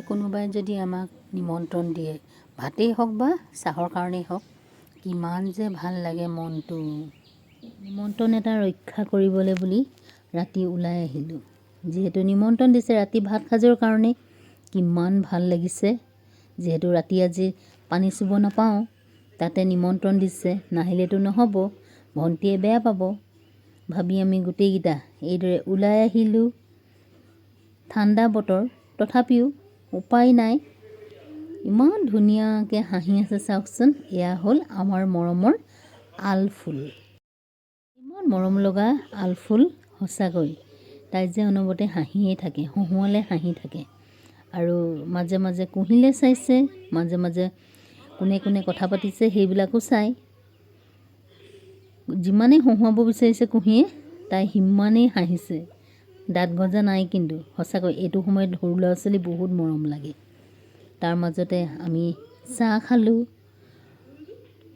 কোনোবাই যদি আমাক নিমন্ত্ৰণ দিয়ে, ভাতেই হওক বা চাহৰ কাৰণেই হওক, কিমান যে ভাল লাগে মনটো। নিমন্ত্ৰণ এটা ৰক্ষা কৰিবলৈ বুলি ৰাতি ওলাই আহিলোঁ। যিহেতু নিমন্ত্ৰণ দিছে ৰাতি ভাত সাজৰ কাৰণে, কিমান ভাল লাগিছে। যিহেতু ৰাতি আজি পানী চুব নাপাওঁ, তাতে নিমন্ত্ৰণ দিছে, নাহিলেতো নহ'ব, ভণ্টীয়ে বেয়া পাব ভাবি আমি গোটেইকেইটা এইদৰে ওলাই আহিলোঁ। ঠাণ্ডা বতৰ, তথাপিও উপায় নাই। ইমান ধুনীয়াকৈ হাঁহি আছে চাওকচোন। এয়া হ'ল আমাৰ মৰমৰ আলফুল। ইমান মৰম লগা আলফুল, সঁচাকৈ তাই যে অনবৰতে হাঁহিয়ে থাকে, হহুৱালে হাঁহি থাকে। আৰু মাজে মাজে কুহিলে চাইছে, মাজে মাজে কোনে কোনে কথা পাতিছে সেইবিলাকো চাই। যিমানেই হহুৱাব বিচাৰিছে কুহিয়ে, তাই সিমানেই হাঁহিছে। দাঁত গজা নাই কিন্তু। সঁচাকৈ এইটো সময়ত সৰু ল'ৰা ছোৱালী বহুত মৰম লাগে। তাৰ মাজতে আমি চাহ খালোঁ,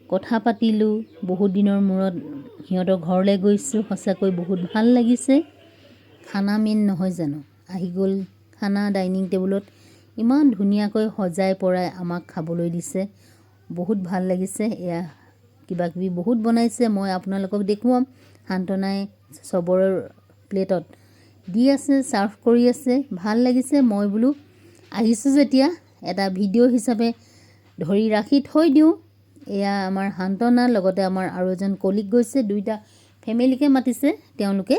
কথা পাতিলোঁ। বহুত দিনৰ মূৰত সিহঁতৰ ঘৰলৈ গৈছোঁ, সঁচাকৈ বহুত ভাল লাগিছে। খানা মেইন নহয় জানো, আহি গ'ল খানা। ডাইনিং টেবুলত ইমান ধুনীয়াকৈ সজাই পৰাই আমাক খাবলৈ দিছে, বহুত ভাল লাগিছে। এয়া কিবাকিবি বহুত বনাইছে, মই আপোনালোকক দেখুৱাম। শান্তনাই চবৰ প্লেটত দি আছে, ছাৰ্ভ কৰি আছে, ভাল লাগিছে। মই বোলো আহিছোঁ যেতিয়া এটা ভিডিঅ' হিচাপে ধৰি ৰাখি থৈ দিওঁ। এয়া আমাৰ শান্তনা, লগতে আমাৰ আৰু এজন কলিগ গৈছে, দুইটা ফেমিলিকে মাতিছে তেওঁলোকে।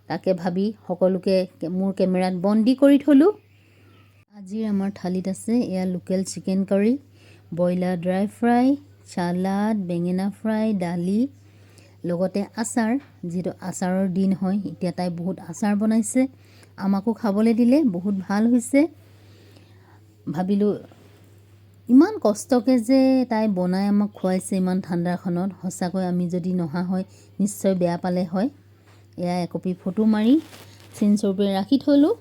তাকে ভাবি সকলোকে মোৰ কেমেৰাত বন্দী কৰি থলোঁ। আজিৰ আমাৰ থালিত আছে এয়া local chicken curry, broiler dry fry, salad, বেঙেনা ফ্ৰাই, দালি, লগতে আচাৰ। যিহেতু আচাৰৰ দিন হয় এতিয়া, তাই বহুত আচাৰ বনাইছে, আমাকো খাবলৈ দিলে, বহুত ভাল হৈছে। ভাবিলোঁ ইমান কষ্টকৈ যে তাই বনাই আমাক খুৱাইছে ইমান ঠাণ্ডাখনত, সঁচাকৈ আমি যদি নহা হয় নিশ্চয় বেয়া পালে হয়। এয়া একপি ফটো মাৰি চিনস্বৰূপে ৰাখি থলোঁ।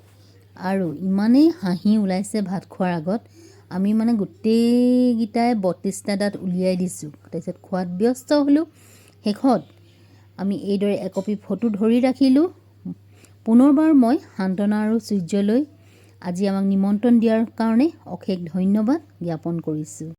আৰু ইমানেই হাঁহি ওলাইছে ভাত খোৱাৰ আগত, আমি মানে গোটেইকেইটাই 32টা দাঁত উলিয়াই দিছোঁ। তাৰপিছত খোৱাত ব্যস্ত হ'লোঁ। শেষত আমি এইদৰে একপি ফটো ধৰি ৰাখিলোঁ। পুনৰবাৰ মই শান্তনা আৰু সূৰ্যলৈ আজি আমাক নিমন্ত্ৰণ দিয়াৰ কাৰণে অশেষ ধন্যবাদ জ্ঞাপন কৰিছোঁ।